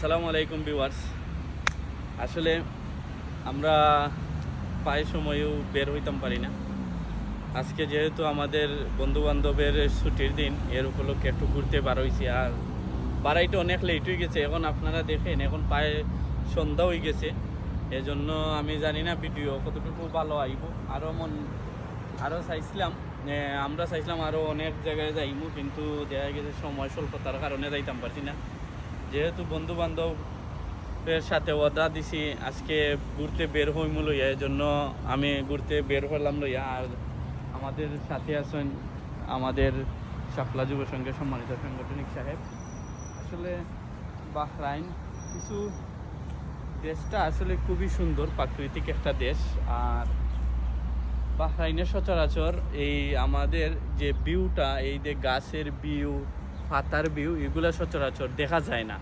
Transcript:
আসসালামু আলাইকুম ভিউয়ার্স। আসলে আমরা প্রায় সময়ও বের হইতাম পারি না। আজকে যেহেতু আমাদের বন্ধু বান্ধবের ছুটির দিন, এর উপলক্ষে একটু ঘুরতে বার হয়েছি। আর বাড়াইটা অনেক লেট হয়ে গেছে, এখন আপনারা দেখেন এখন প্রায় সন্ধ্যা হয়ে গেছে। এজন্য আমি জানি না ভিডিও কতটুকু ভালো আইব। আরও চাইছিলাম আমরা চাইছিলাম আরও অনেক জায়গায় যাইমু, কিন্তু দেখা গেছে সময় স্বল্পতার কারণে যাইতাম পারছি না। যেহেতু বন্ধু বান্ধবের সাথে ওয়াদা দিছি আজকে ঘুরতে বের হইমু লইয়া, এই জন্য আমি ঘুরতে বের হলাম লইয়া। আর আমাদের সাথে আছেন আমাদের শাপলা যুব সংঘের সম্মানিত সাংগঠনিক সাহেব। আসলে বাহরাইন কিছু দেশটা আসলে খুবই সুন্দর, প্রাকৃতিক একটা দেশ। আর বাহরাইনের সচরাচর এই আমাদের যে ভিউটা, এই যে গাছের ভিউ, পাতার ভিউ, এগুলো সচরাচর দেখা যায় না।